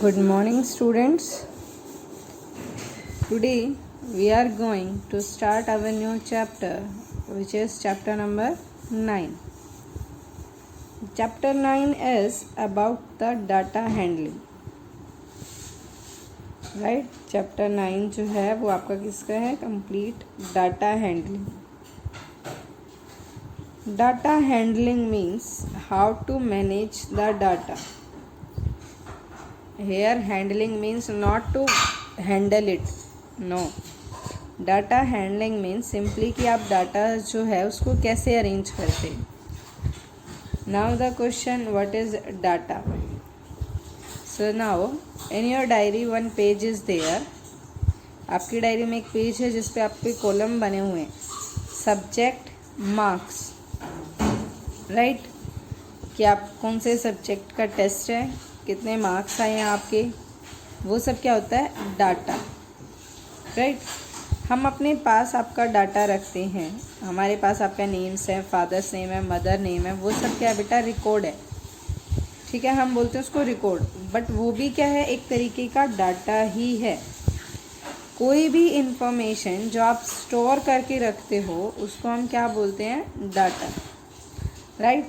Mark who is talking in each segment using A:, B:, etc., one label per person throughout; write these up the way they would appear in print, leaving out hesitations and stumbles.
A: Good morning, students. Today we are going to start our new chapter, which is chapter number 9. Chapter 9 is about the data handling. Right? Chapter 9 जो है वो आपका किसका है? Complete data handling. Data handling means how to manage the data. Here handling means not to handle it. No. Data handling means simply कि आप data जो है उसको कैसे अरेंज करते हैं. Now the question, what is data? So now in your diary one page is there. आपकी diary में एक पेज है जिस पे आपके कॉलम बने हुए हैं. सब्जेक्ट, मार्क्स, राइट, कि आप कौन से सब्जेक्ट का टेस्ट है, कितने मार्क्स आए हैं आपके, वो सब क्या होता है? डाटा. राइट. हम अपने पास आपका डाटा रखते हैं. हमारे पास आपका नेम्स है, फादर्स नेम है, मदर नेम है, वो सब क्या है बेटा? रिकॉर्ड है. ठीक है, हम बोलते हैं उसको रिकॉर्ड, बट वो भी क्या है? एक तरीके का डाटा ही है. कोई भी इंफॉर्मेशन जो आप स्टोर करके रखते हो उसको हम क्या बोलते हैं? Data. Right.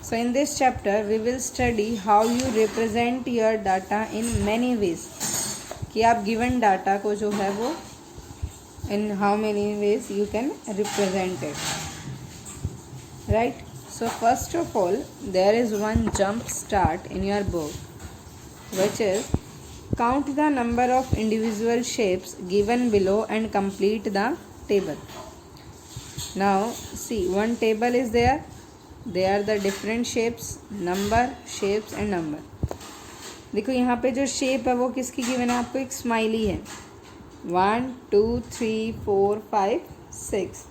A: So in this chapter we will study how you represent your data in many ways. कि आप given data को जो है वो in how many ways you can represent it. Right? So first of all there is one jump start in your book, which is count the number of individual shapes given below and complete the table. Now see, one table is there. They are the different shapes, number, shapes and number. देखो यहाँ पे जो shape है वो किसकी given है? आपको एक स्माइली है. 1 2 3 4 5 6.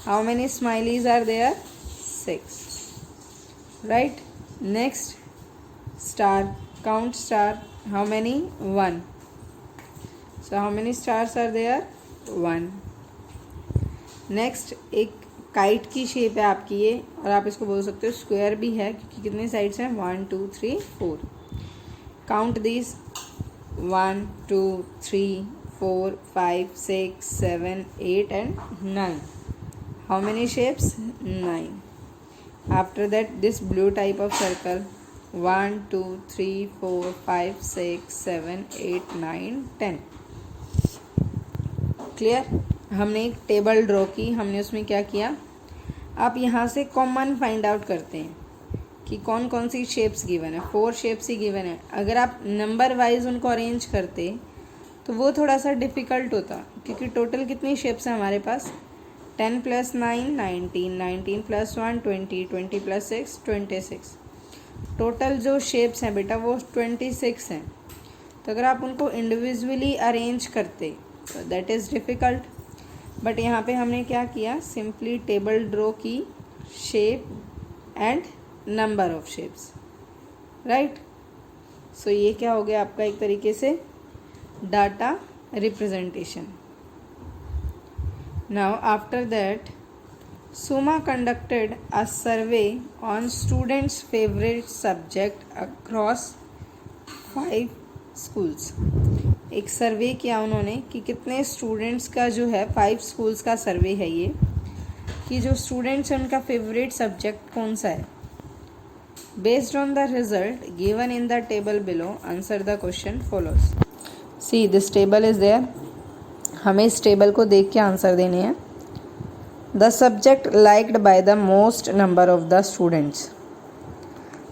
A: How many smileys are there? 6. Right. Next star, count star. How many? 1. So how many stars are there? 1. Next एक काइट की शेप है आपकी ये, और आप इसको बोल सकते हो स्क्वायर भी है क्योंकि कितने साइड्स हैं? 1 2 3 4. Count this. 1 2 3 4 5 6 7 8 and 9. How many shapes? 9. After that this blue type of circle. 1 2 3 4 5 6 7 8 9 10. Clear? हमने एक टेबल ड्रॉ की. हमने उसमें क्या किया? आप यहाँ से कॉमन फाइंड आउट करते हैं कि कौन कौन सी शेप्स गिवन है. 4 शेप्स ही गिवन है. अगर आप नंबर वाइज उनको अरेंज करते तो वो थोड़ा सा डिफ़िकल्ट होता, क्योंकि टोटल कितनी शेप्स हैं हमारे पास? 10 + 9 19, 19 + 1 20, 20 + 6 26. टोटल जो शेप्स हैं बेटा वो 26 हैं. तो अगर आप उनको इंडिविजुअली अरेंज करते तो दैट इज़ डिफ़िकल्ट. बट यहाँ पे हमने क्या किया? सिंपली टेबल ड्रॉ की, shape and number of shapes. Right. So ये क्या हो गया आपका? एक तरीके से data representation. Now after that Suma conducted a survey on students favourite subject across 5 schools. एक सर्वे किया उन्होंने कि कितने स्टूडेंट्स का जो है 5 स्कूल्स का सर्वे है ये, कि जो स्टूडेंट्स हैं उनका फेवरेट सब्जेक्ट कौन सा है. Based on the result given in the table below answer the question follows. See this table is there. हमें इस टेबल को देख के आंसर देने हैं. The subject liked by the most number of the students.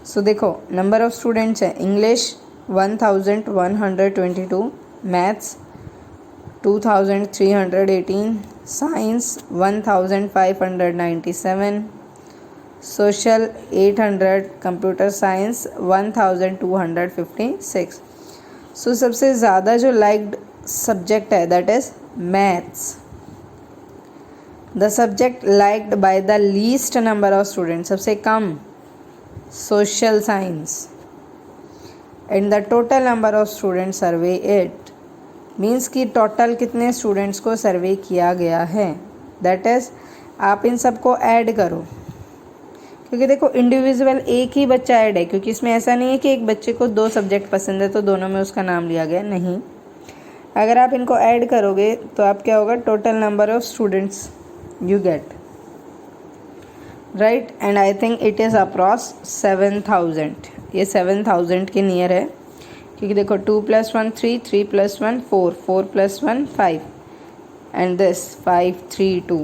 A: So देखो number of students है. English 1122, maths 2318, science 1597, social 800, computer science 1256. So सबसे ज़्यादा जो लाइक्ड सब्जेक्ट है that is maths. The subject liked by the least number of students, सबसे कम social science. And the total number of student survey it means कि total कितने students को survey किया गया है. दैट इज़ आप इन सब को ऐड करो क्योंकि देखो इंडिविजुअल एक ही बच्चा ऐड है, क्योंकि इसमें ऐसा नहीं है कि एक बच्चे को 2 सब्जेक्ट पसंद है तो दोनों में उसका नाम लिया गया, नहीं। अगर आप इनको ऐड करोगे तो आप क्या होगा, total number of students you get, right. And I think it is approx 7000, ये 7000 के नियर है, क्योंकि देखो 2 + 1 3, 3 + 1 4, 4 + 1 5 एंड दिस 5 3 2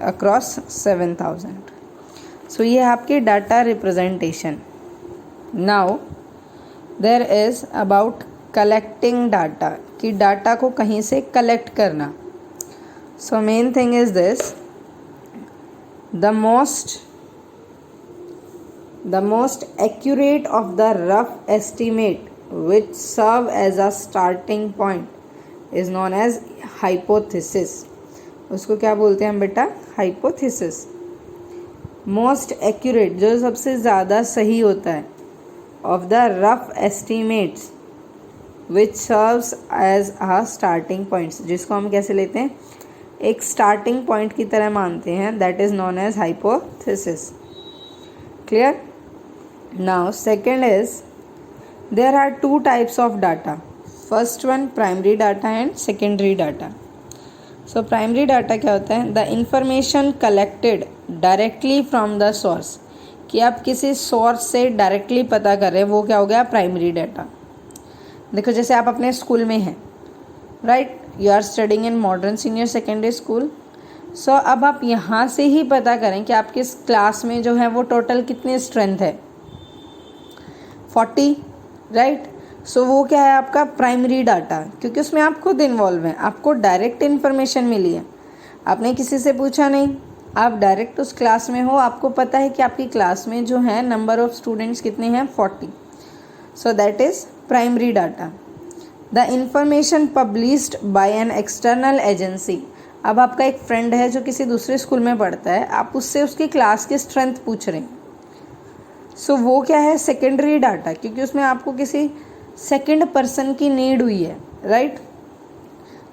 A: अक्रॉस 7000। सो ये आपकी data representation. Now there is about collecting data, कि डाटा को कहीं से कलेक्ट करना। So main thing is this, the most accurate of the rough estimate which serve as a starting point is known as hypothesis। उसको क्या बोलते हैं हम बेटा, हाइपोथेसिस। मोस्ट एक्यूरेट, जो सबसे ज़्यादा सही होता है, of the rough estimates which serves as a starting points, जिसको हम कैसे लेते हैं, एक स्टार्टिंग पॉइंट की तरह मानते हैं, that is known as hypothesis. Clear. Now second is, there are 2 types of data. First one primary data and secondary data. So primary data क्या होता है, the information collected directly from the source, कि आप किसी source से directly पता कर रहे हैं, वो क्या हो गया, प्राइमरी डाटा। देखो जैसे आप अपने स्कूल में हैं, right, you are studying in modern senior secondary school. So अब आप यहाँ से ही पता करें कि आपके क्लास में जो है वो टोटल कितनी स्ट्रेंथ है, 40, राइट। सो वो क्या है आपका प्राइमरी डाटा, क्योंकि उसमें आप खुद इन्वॉल्व हैं, आपको डायरेक्ट इन्फॉर्मेशन मिली है, आपने किसी से पूछा नहीं, आप डायरेक्ट उस क्लास में हो, आपको पता है कि आपकी क्लास में जो है नंबर ऑफ स्टूडेंट्स कितने हैं, 40। सो that is primary data. The information published by an external agency, अब आपका एक फ्रेंड है जो किसी दूसरे स्कूल में पढ़ता है, आप उससे उसकी क्लास की स्ट्रेंथ पूछ रहे हैं। सो वो क्या है, सेकेंडरी डाटा, क्योंकि उसमें आपको किसी सेकेंड पर्सन की नीड हुई है, right.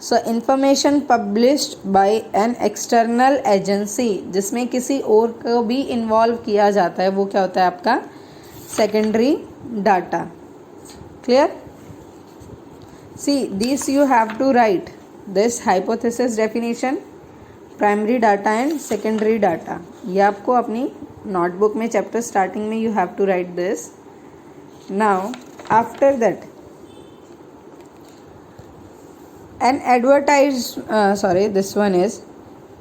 A: So information published by an external agency, जिसमें किसी और को भी इन्वॉल्व किया जाता है, वो क्या होता है आपका secondary data. Clear. See this you have to write this hypothesis definition, primary data and secondary data. ये आपको अपनी नोटबुक में चैप्टर स्टार्टिंग में you have to write this. Now after that an this one is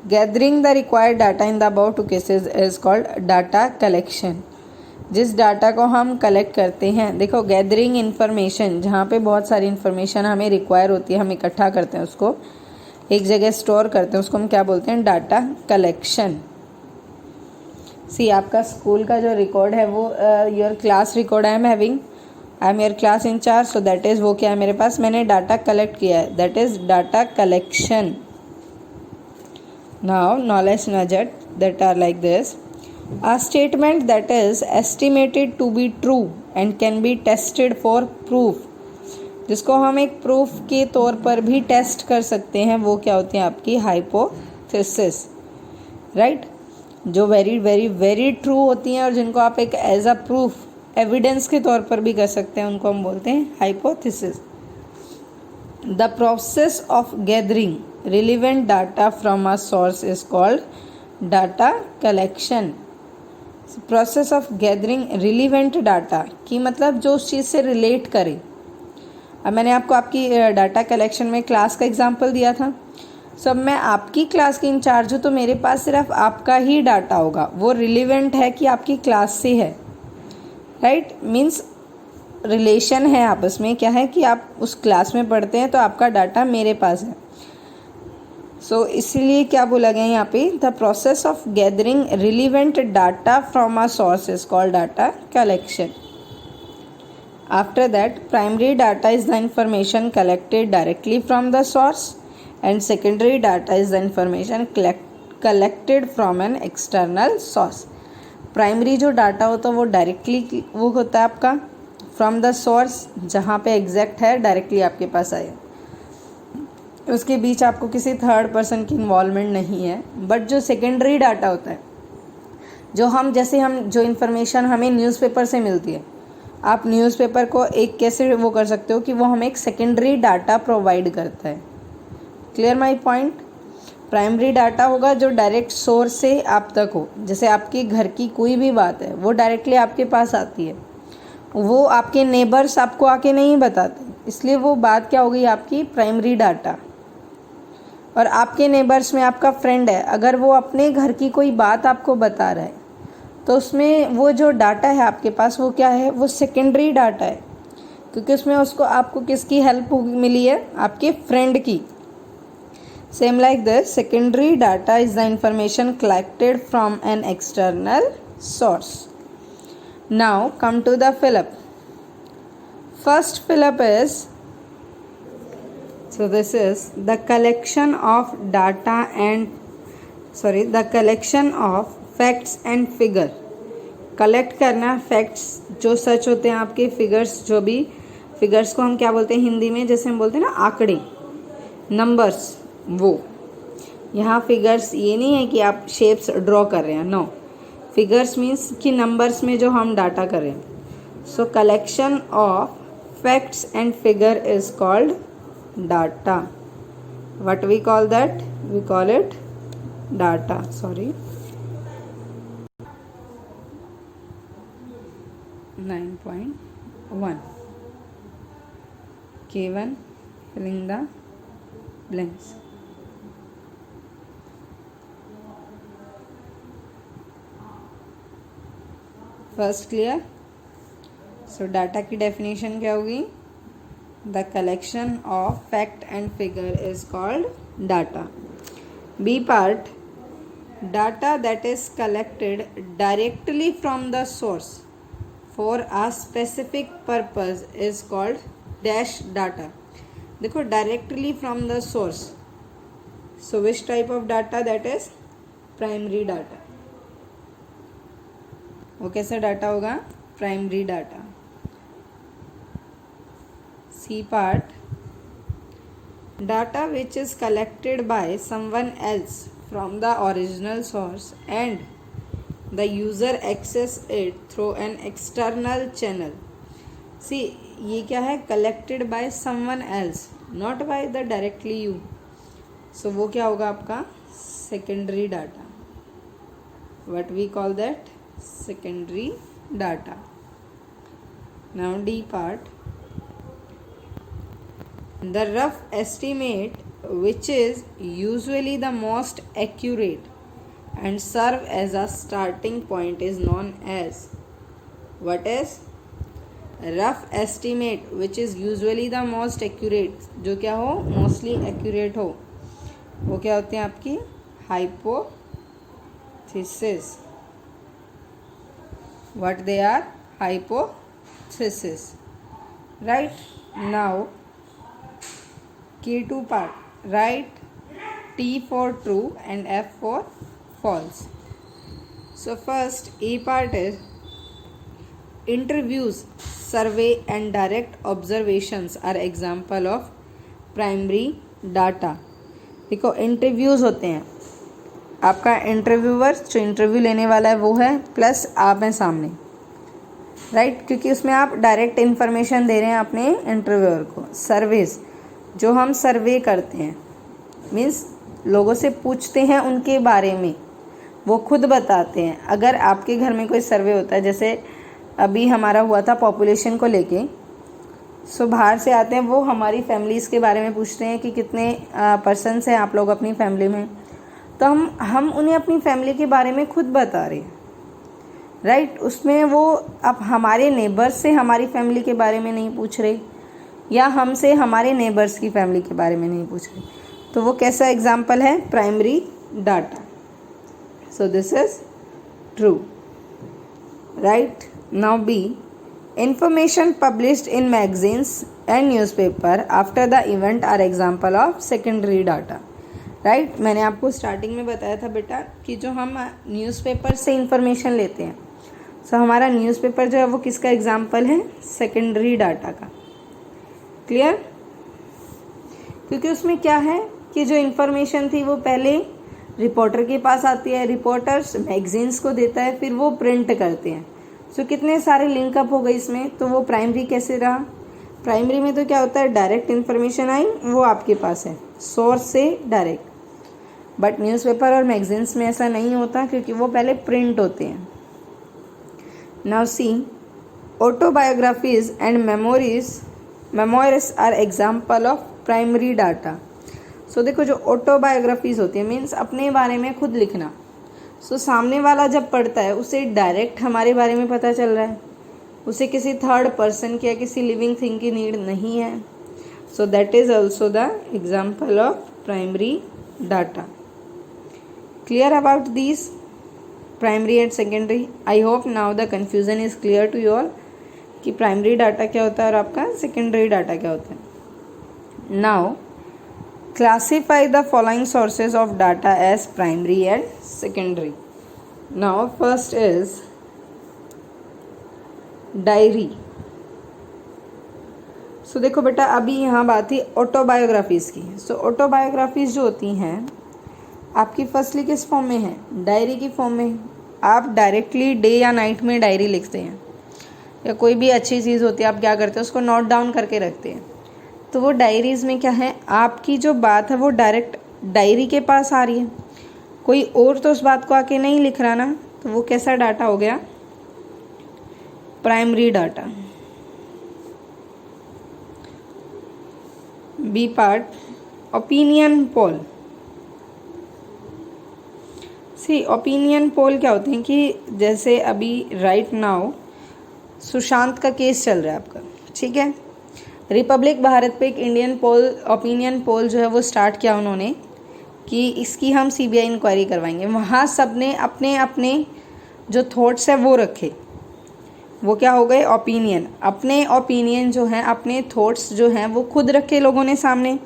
A: gathering the required data in the above 2 cases is called data collection। जिस data को हम collect करते हैं, देखो गैदरिंग इन्फॉर्मेशन, जहाँ पे बहुत सारी इन्फॉर्मेशन हमें रिक्वायर होती है, हम इकट्ठा करते हैं, उसको एक जगह स्टोर करते हैं, उसको हम क्या बोलते हैं, डाटा कलेक्शन। सी आपका स्कूल का जो रिकॉर्ड है वो your class record I am your class incharge, so that is वो क्या है मेरे पास, मैंने डाटा कलेक्ट किया है, that is data collection. Now knowledge nugget that are like this, a statement that is estimated to be true and can be tested for proof, जिसको हम एक प्रूफ के तौर पर भी टेस्ट कर सकते हैं, वो क्या होती है आपकी हाइपोथेसिस, राइट। जो वेरी वेरी वेरी ट्रू होती हैं और जिनको आप एक एज अ प्रूफ एविडेंस के तौर पर भी कर सकते हैं, उनको हम बोलते हैं hypothesis. The process of gathering relevant data from a source is called data collection. Process of gathering relevant data की मतलब जो उस चीज़ से रिलेट करे। अब मैंने आपको आपकी डाटा कलेक्शन में क्लास का एग्जांपल दिया था, सब मैं आपकी क्लास की इंचार्ज हूँ तो मेरे पास सिर्फ आपका ही डाटा होगा, वो रिलेवेंट है कि आपकी क्लास से है, राइट। मीन्स रिलेशन है आपस में, क्या है कि आप उस क्लास में पढ़ते हैं तो आपका डाटा मेरे पास है। सो इसीलिए क्या बोला गया यहाँ पे, the process of gathering relevant data from a source is called data collection. After that primary data is the information collected directly from the source and secondary data is the information collected from an external source. Primary जो data होता है वो directly वो होता है आपका from the source, जहाँ पे एग्जैक्ट है डायरेक्टली आपके पास आए, उसके बीच आपको किसी थर्ड पर्सन की इन्वॉल्वमेंट नहीं है। बट जो सेकेंडरी डाटा होता है हम जो इन्फॉर्मेशन हमें न्यूज़पेपर से मिलती है, आप न्यूज़पेपर को एक कैसे वो कर सकते हो कि वो हमें एक सेकेंडरी डाटा प्रोवाइड करता है। Clear my point. Primary data होगा जो डायरेक्ट सोर्स से आप तक हो, जैसे आपके घर की कोई भी बात है वो डायरेक्टली आपके पास आती है, वो आपके नेबर्स आपको आके नहीं बताते, इसलिए वो बात क्या हो गई आपकी प्राइमरी डाटा। और आपके नेबर्स में आपका फ्रेंड है, अगर वो अपने घर की कोई बात आपको बता रहा है तो उसमें वो जो डाटा है आपके पास वो क्या है, वो सेकेंडरी डाटा है, क्योंकि उसमें आपको किसकी हेल्प मिली है, आपके फ्रेंड की। Same like this, secondary data is the information collected from an external source. Now come to the fill up. First fill up is, so this is the collection of data the collection of facts and figure। Collect करना facts जो सच होते हैं आपके, figures जो भी, figures को हम क्या बोलते हैं हिंदी में, जैसे हम बोलते हैं ना आंकड़े, नंबर्स, वो यहाँ फिगर्स ये नहीं है कि आप शेप्स ड्रॉ कर रहे हैं, नो, फिगर्स मीन्स कि नंबर्स में जो हम डाटा कर रहे हैं। सो collection of facts and figure is called data. What we call that? We call it data. Sorry. 9.1. K1, filling the blanks. First clear? So data की definition क्या होगी? The collection of fact and figure is called data. B part, data that is collected directly from the source for a specific purpose is called dash data. देखो directly from the source, so which type of data that is? Primary data. वो कैसा data होगा? Primary data. C part, data which is collected by someone else from the original source and the user access it through an external channel. See, ये क्या है? collected by someone else, not by the directly you. So वो क्या होगा आपका? secondary data. What we call that? Secondary data. Now D part, the rough estimate which is usually the most accurate and serve as a starting point is known as, what is? Rough estimate which is usually the most accurate, जो क्या हो? mostly accurate हो, वो क्या होते हैं आपकी? hypothesis. What they are? Hypothesis. Right? Now K2 part, write T for true and F for false. So first A part is interviews, survey and direct observations are example of primary data. देखो interviews होते हैं, आपका interviewer जो interview लेने वाला है वो है, प्लस आप हैं सामने, राइट, क्योंकि उसमें आप डायरेक्ट इन्फॉर्मेशन दे रहे हैं अपने इंटरव्यूअर को। सर्वेज, जो हम सर्वे करते हैं, मीन्स लोगों से पूछते हैं उनके बारे में, वो खुद बताते हैं। अगर आपके घर में कोई सर्वे होता है, जैसे अभी हमारा हुआ था पॉपुलेशन को लेके, सो बाहर से आते हैं वो हमारी फैमिलीज़ के बारे में पूछते हैं कि कितने पर्सन्स हैं आप लोग अपनी फैमिली में, तो हम उन्हें अपनी फैमिली के बारे में खुद बता रहे हैं, राइट। उसमें वो अब हमारे नेबर्स से हमारी फैमिली के बारे में नहीं पूछ रहे, या हमसे हमारे नेबर्स की फैमिली के बारे में नहीं पूछ रहे, तो वो कैसा एग्जाम्पल है? Primary data. So this is true, right. Now B, information published in magazines and newspaper after the event are example of secondary data, right. मैंने आपको स्टार्टिंग में बताया था बेटा कि जो हम न्यूज़पेपर से इंफॉर्मेशन लेते हैं, सो हमारा न्यूज़पेपर जो है वो किसका एग्जाम्पल है? सेकेंडरी डाटा का। क्लियर? क्योंकि उसमें क्या है कि जो इंफॉर्मेशन थी वो पहले रिपोर्टर के पास आती है, रिपोर्टर्स मैगजीन्स को देता है, फिर वो प्रिंट करते हैं। सो कितने सारे लिंकअप हो गए इसमें। तो वो प्राइमरी कैसे रहा? प्राइमरी में तो क्या होता है, डायरेक्ट इन्फॉर्मेशन आई, वो आपके पास है सोर्स से डायरेक्ट। बट न्यूज़पेपर और मैगजीन्स में ऐसा नहीं होता, क्योंकि वो पहले प्रिंट होते हैं। Now see, autobiographies and memories are example of primary data. So देखो, जो ऑटोबायोग्राफीज होती है मीन्स अपने बारे में खुद लिखना। सो सामने वाला जब पढ़ता है उसे डायरेक्ट हमारे बारे में पता चल रहा है, उसे किसी थर्ड पर्सन की या किसी लिविंग थिंग की नीड नहीं है। So that is also the example of primary data. Clear about this primary and secondary? I hope now the confusion is clear to you all कि प्राइमरी डाटा क्या होता है और आपका सेकेंडरी डाटा क्या होता है। Now classify the following sources of data as primary and secondary. Now first is diary. So देखो बेटा, अभी यहाँ बात थी ऑटोबायोग्राफीज़ की। सो ऑटोबायोग्राफीज़ जो होती हैं आपकी फर्स्टली किस फॉर्म में है? डायरी की फॉर्म में। आप डायरेक्टली डे या नाइट में डायरी लिखते हैं, या कोई भी अच्छी चीज़ होती है आप क्या करते हैं, उसको नोट डाउन करके रखते हैं। तो वो डायरीज़ में क्या है, आपकी जो बात है वो डायरेक्ट डायरी के पास आ रही है, कोई और तो उस बात को आके नहीं लिख रहा ना। तो वो कैसा डाटा हो गया? Primary data. B part, opinion poll. See, opinion poll क्या होते हैं कि जैसे अभी राइट नाउ सुशांत का केस चल रहा है आपका, ठीक है। रिपब्लिक भारत पे एक इंडियन पोल, ओपिनियन पोल जो है वो स्टार्ट किया उन्होंने कि इसकी हम सीबीआई इंक्वायरी करवाएंगे। वहाँ सब ने अपने अपने जो थॉट्स है वो रखे। वो क्या हो गए? ओपिनियन। अपने ओपिनियन जो हैं, अपने थॉट्स जो हैं वो खुद रखे लोगों ने सामने,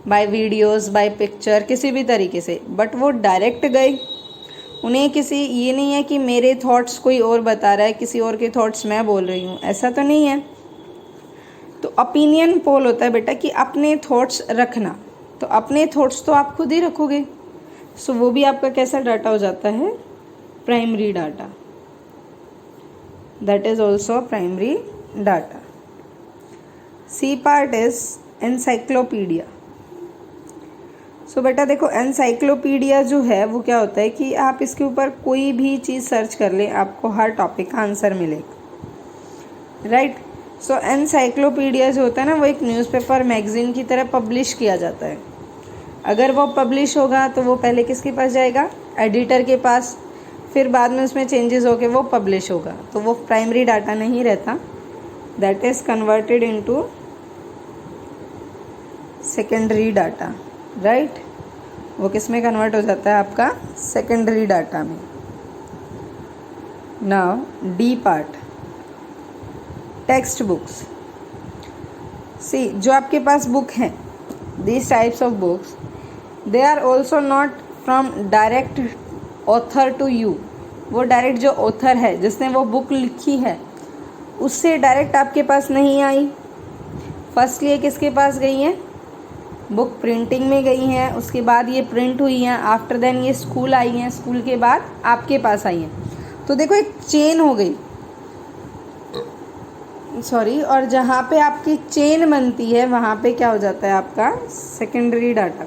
A: बाय वीडियोस, बाय पिक्चर, किसी भी तरीके से। बट वो डायरेक्ट गए, उन्हें किसी ये नहीं है कि मेरे थॉट्स कोई और बता रहा है, किसी और के थॉट्स मैं बोल रही हूँ, ऐसा तो नहीं है। तो ओपिनियन पोल होता है बेटा कि अपने थॉट्स रखना। तो अपने थॉट्स तो आप खुद ही रखोगे। सो वो भी आपका कैसा डाटा हो जाता है? Primary data. That is also primary data. C part is encyclopedia. So बेटा देखो, एनसाइक्लोपीडिया जो है वो क्या होता है कि आप इसके ऊपर कोई भी चीज़ सर्च कर लें, आपको हर टॉपिक का आंसर मिलेगा, राइट। सो एनसाइक्लोपीडिया जो होता है ना, वो एक न्यूज़पेपर मैगजीन की तरह पब्लिश किया जाता है। अगर वो पब्लिश होगा तो वो पहले किसके पास जाएगा? एडिटर के पास। फिर बाद में उसमें चेंजेस होके वो पब्लिश होगा। तो वो प्राइमरी डाटा नहीं रहता, that is converted into secondary data, right. वो किस में कन्वर्ट हो जाता है? आपका सेकेंडरी डाटा में। Now D part, textbooks. See, जो आपके पास बुक हैं, these types of books, they are also not from direct author to you। वो डायरेक्ट जो ऑथर है जिसने वो बुक लिखी है उससे डायरेक्ट आपके पास नहीं आई। फर्स्टली ये किसके पास गई हैं? बुक प्रिंटिंग में गई हैं, उसके बाद ये प्रिंट हुई हैं, आफ्टर देन ये स्कूल आई हैं, स्कूल के बाद आपके पास आई हैं। तो देखो एक चेन हो गई, सॉरी। और जहाँ पे आपकी चेन बनती है वहाँ पे क्या हो जाता है? आपका सेकेंडरी डाटा।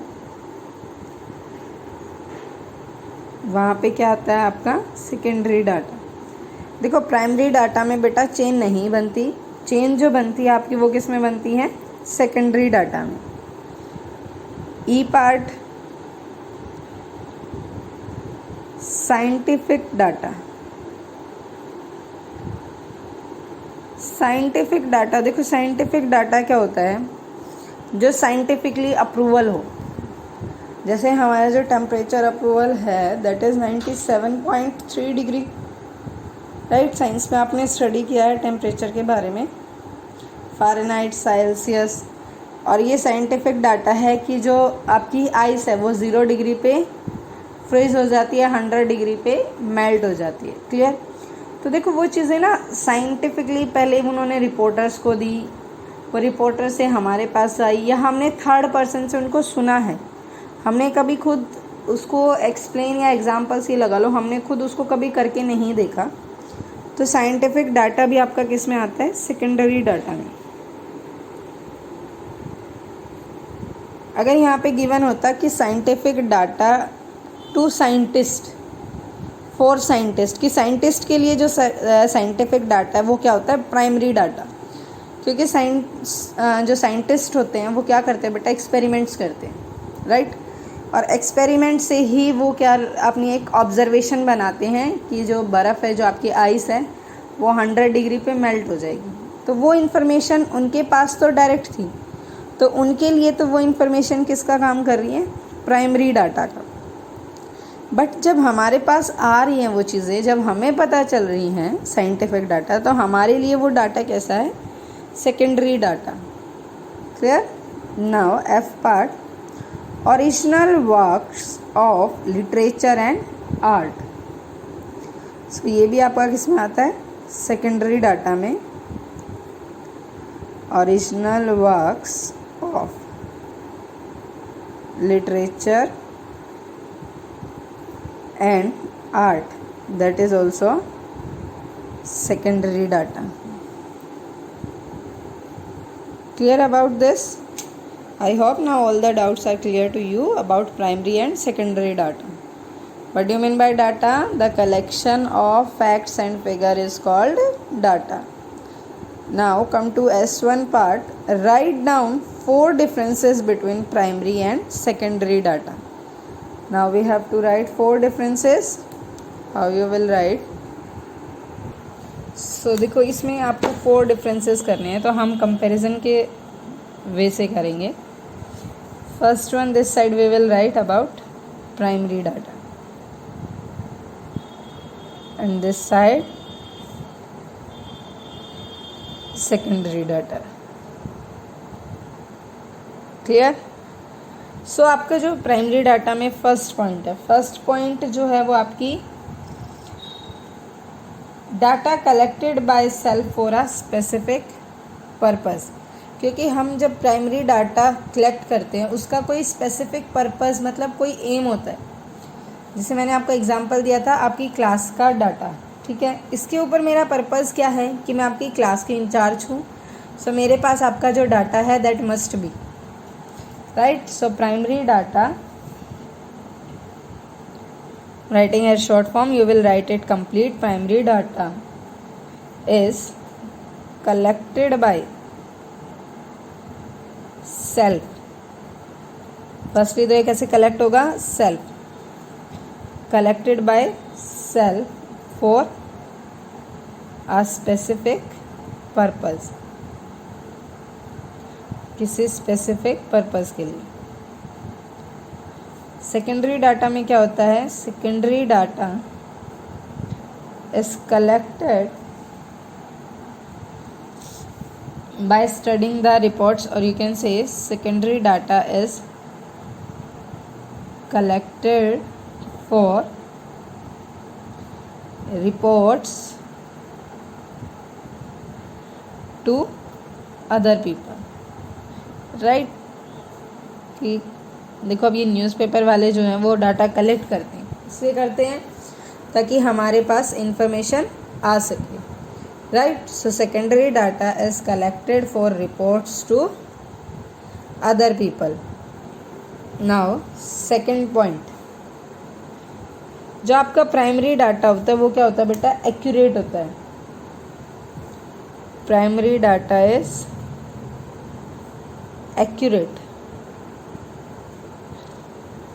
A: वहाँ पे क्या आता है? आपका सेकेंडरी डाटा। देखो, प्राइमरी डाटा में बेटा चेन नहीं बनती। चेन जो बनती है आपकी वो किस में बनती है? सेकेंडरी डाटा में। E part, scientific data. Scientific data, देखो साइंटिफिक डाटा क्या होता है? जो साइंटिफिकली अप्रूवल हो। जैसे हमारा जो टेम्परेचर अप्रूवल है that is 97.3 degree, right. Science में आपने स्टडी किया है टेम्परेचर के बारे में, फ़ारेनहाइट, सेल्सियस। और ये साइंटिफिक डाटा है कि जो आपकी आइस है वो 0 डिग्री पे फ्रीज हो जाती है, 100 डिग्री पे मेल्ट हो जाती है। क्लियर? तो देखो वो चीज़ें ना साइंटिफिकली पहले उन्होंने रिपोर्टर्स को दी, वो रिपोर्टर से हमारे पास आई, या हमने थर्ड पर्सन से उनको सुना है। हमने कभी खुद उसको एक्सप्लेन या एग्जाम्पल्स ही लगा लो, हमने खुद उसको कभी करके नहीं देखा। तो साइंटिफिक डाटा भी आपका किस में आता है? सेकेंडरी डाटा में। अगर यहाँ पे गिवन होता कि scientific data to scientist, for scientist, कि साइंटिस्ट के लिए जो साइंटिफिक डाटा है वो क्या होता है? Primary data. क्योंकि जो साइंटिस्ट होते हैं वो क्या करते हैं बेटा? एक्सपेरिमेंट्स करते हैं, राइट। और एक्सपेरिमेंट से ही वो क्या अपनी एक ऑब्जर्वेशन बनाते हैं कि जो बर्फ़ है, जो आपकी आइस है, वो 100 डिग्री पे मेल्ट हो जाएगी। तो वो इन्फॉर्मेशन उनके पास तो डायरेक्ट थी, तो उनके लिए तो वो इन्फॉर्मेशन किसका काम कर रही है? प्राइमरी डाटा का। बट जब हमारे पास आ रही हैं वो चीज़ें, जब हमें पता चल रही हैं साइंटिफिक डाटा, तो हमारे लिए वो डाटा कैसा है? Secondary data. Clear? Now F part, original works of literature and art. So ये भी आपका किस में आता है? सेकेंडरी डाटा में। Original works of literature and art, that is also secondary data. Clear about this? I hope now all the doubts are clear to you about primary and secondary data. What do you mean by data? The collection of facts and figure is called data. Now come to S1 part. Write down 4 differences between primary and secondary data. Now we have to write 4 differences. How you will write? So देखो, इसमें आपको 4 differences करने हैं, तो हम comparison के वे से करेंगे। First one, this side we will write about primary data, and this side secondary data. Clear? सो आपका जो प्राइमरी डाटा में फर्स्ट पॉइंट है, फर्स्ट पॉइंट जो है वो आपकी data collected by self for a specific purpose. क्योंकि हम जब प्राइमरी डाटा कलेक्ट करते हैं उसका कोई स्पेसिफिक पर्पस, मतलब कोई एम होता है। जैसे मैंने आपको एग्जांपल दिया था आपकी क्लास का डाटा, ठीक है। इसके ऊपर मेरा पर्पस क्या है कि मैं आपकी क्लास की इंचार्ज हूँ। सो मेरे पास आपका जो डाटा है that must be right. So primary data, writing as short form, you will write it complete. Primary data is collected by self. Firstly तो ये कैसे collect होगा? Self. Collected by self for a specific purpose. किसी specific purpose के लिए। Secondary data में क्या होता है? Secondary data is collected by studying the reports, और you can say secondary data is collected for reports to other people, right. कि देखो, अब ये न्यूज़पेपर वाले जो हैं वो डाटा कलेक्ट करते हैं, इसलिए करते हैं ताकि हमारे पास इंफॉर्मेशन आ सके, right. So secondary data is collected for reports to other people. Now second point, जो आपका प्राइमरी डाटा होता है वो क्या होता है बेटा? एक्यूरेट होता है। Primary data is accurate,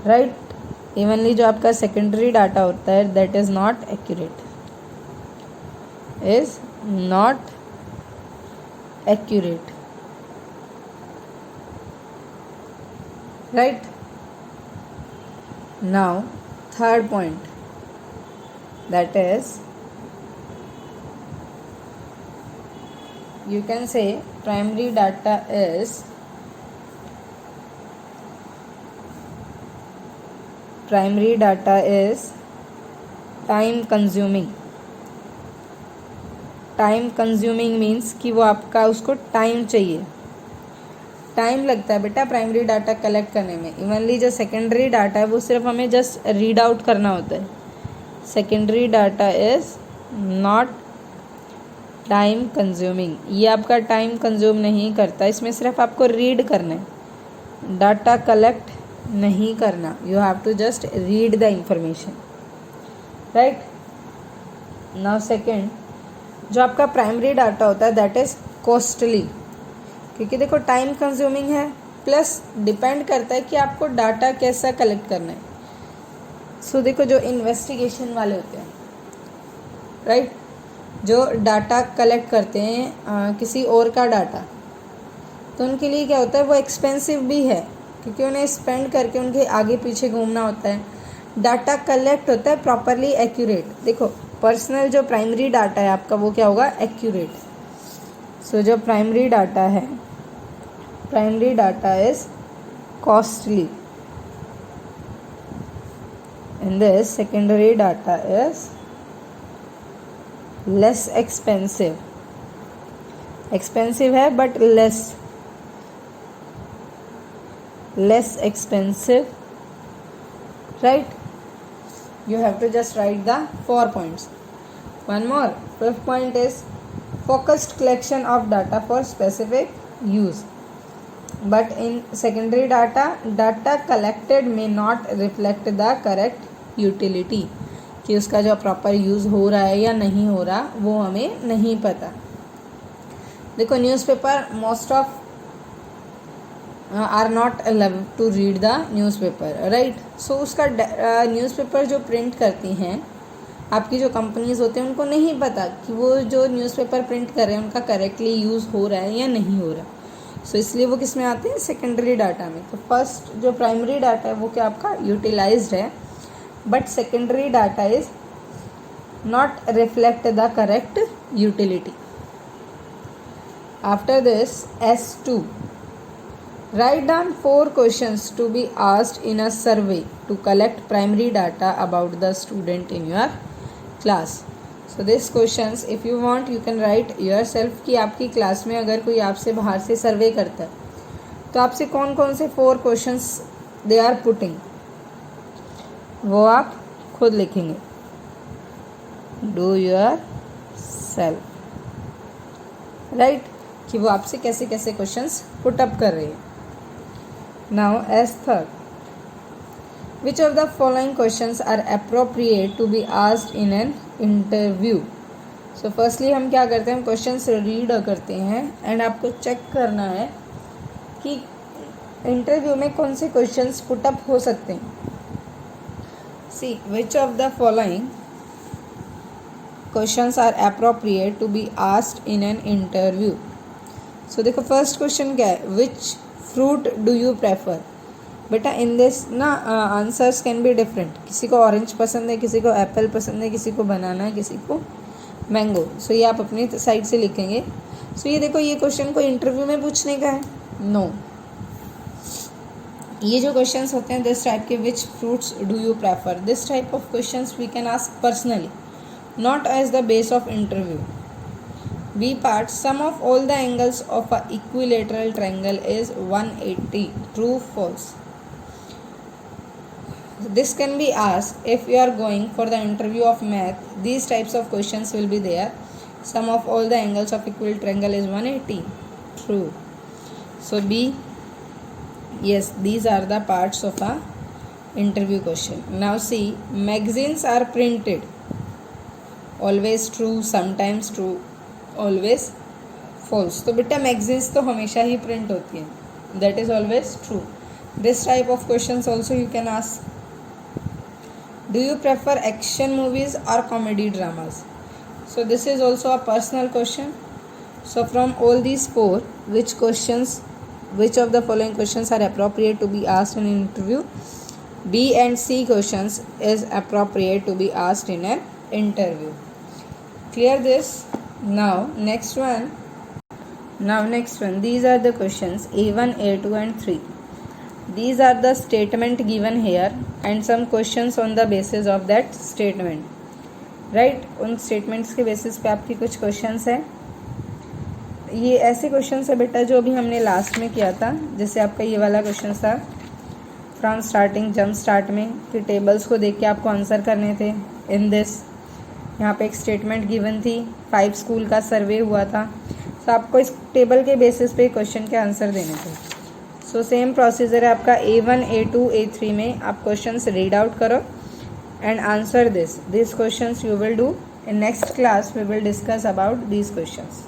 A: right. Evenly जो आपका सेकेंडरी डाटा होता है that is not accurate, is not accurate, right. Now third point, that is you can say primary data is time consuming. Time consuming means कि वो आपका उसको time चाहिए, time लगता है बेटा प्राइमरी डाटा कलेक्ट करने में। इवनली जो सेकेंडरी डाटा है वो सिर्फ हमें जस्ट रीड आउट करना होता है। Secondary data is not time consuming, ये आपका टाइम कंज्यूम नहीं करता, इसमें सिर्फ आपको रीड करना है, डाटा कलेक्ट नहीं करना। You have to just read the information, right. Now second, जो आपका प्राइमरी डाटा होता है दैट इज कॉस्टली, क्योंकि देखो टाइम कंज्यूमिंग है, प्लस डिपेंड करता है कि आपको डाटा कैसा कलेक्ट करना है। सो देखो जो इन्वेस्टिगेशन वाले होते हैं, राइट, जो डाटा कलेक्ट करते हैं किसी और का डाटा, तो उनके लिए क्या होता है, वो एक्सपेंसिव भी है, क्योंकि उन्हें स्पेंड करके उनके आगे पीछे घूमना होता है। डाटा कलेक्ट होता है प्रॉपरली एक्यूरेट। देखो पर्सनल जो प्राइमरी डाटा है आपका वो क्या होगा, एक्यूरेट। सो जो प्राइमरी डाटा है, primary data is costly, and this secondary data is less expensive, expensive है but less expensive, right? You have to just write the 4 points. One more, fifth point is focused collection of data for specific use, but in secondary data collected may not reflect the correct utility, कि उसका जो proper use हो रहा है या नहीं हो रहा वो हमें नहीं पता। देखो newspaper most of are not allowed to read the newspaper, right. So उसका न्यूज़पेपर जो प्रिंट करती हैं आपकी जो कंपनीज होते हैं उनको नहीं पता कि वो जो न्यूज़पेपर प्रिंट कर रहे हैं उनका करेक्टली यूज़ हो रहा है या नहीं हो रहा। सो इसलिए वो किस में आते हैं, सेकेंडरी डाटा में। तो फर्स्ट जो प्राइमरी डाटा है वो क्या आपका यूटिलाइज्ड है, but secondary data is not reflect the correct utility. After this, S2, write down 4 questions to be asked in a survey to collect primary data about the student in your class. So these questions if you want you can write yourself, कि आपकी class में अगर कोई आपसे बाहर से सर्वे करता है तो आपसे कौन कौन से 4 क्वेश्चंस दे आर पुटिंग, वो आप खुद लिखेंगे। डू योर सेल्फ, राइट, कि वो आपसे कैसे कैसे क्वेश्चंस पुट अप कर रहे हैं। Now as third, which of the following questions are appropriate to be asked in an interview. So firstly हम क्या करते हैं, हम क्वेश्चंस रीड करते हैं एंड आपको चेक करना है कि इंटरव्यू में कौन से क्वेश्चंस पुट अप हो सकते हैं। See which of the following questions are appropriate to be asked in an interview. So देखो फर्स्ट क्वेश्चन क्या है, which fruit do you prefer। बेटा इन दिस ना आंसर्स कैन बी डिफरेंट, किसी को ऑरेंज पसंद है, किसी को एप्पल पसंद है, किसी को बनाना है, किसी को मैंगो। सो ये आप अपनी साइड से लिखेंगे। सो ये देखो ये क्वेश्चन को इंटरव्यू में पूछने का है, नो। ये जो क्वेश्चंस होते हैं दिस टाइप के, which fruits do you prefer, this type of questions we can ask personally, not as the base of interview. B part, sum of all the angles of a equilateral triangle is 180, true false. This can be asked if you are going for the interview of math, these types of questions will be there. Sum of all the angles of equal triangle is 180, true. So B, yes, these are the parts of a interview question. Now see, magazines are printed, always true, sometimes true, always false. तो बेटा magazines तो हमेशा ही print होती हैं, that is always true. This type of questions also you can ask. Do you prefer action movies or comedy dramas? So this is also a personal question. So from all these 4, which of the following questions are appropriate to be asked in an interview? B and C questions is appropriate to be asked in an interview. Clear this? Now next one. These are the questions A1, A2 and 3. These are the statement given here and some questions on the basis of that statement. Right? उन statements के basis पे आपकी कुछ questions हैं. ये ऐसे question है बेटा जो अभी हमने लास्ट में किया था, जैसे आपका ये वाला क्वेश्चन था फ्रॉम स्टार्टिंग जंप स्टार्ट में, फिर टेबल्स को देख के आपको आंसर करने थे इन दिस। यहाँ पे एक स्टेटमेंट गिवन थी, 5 स्कूल का सर्वे हुआ था, तो आपको इस टेबल के बेसिस पे क्वेश्चन के आंसर देने थे। सो सेम प्रोसीजर है आपका A1, A2, A3 में। आप क्वेश्चंस रीड आउट करो and answer this questions you will do in next class. We will discuss about these questions.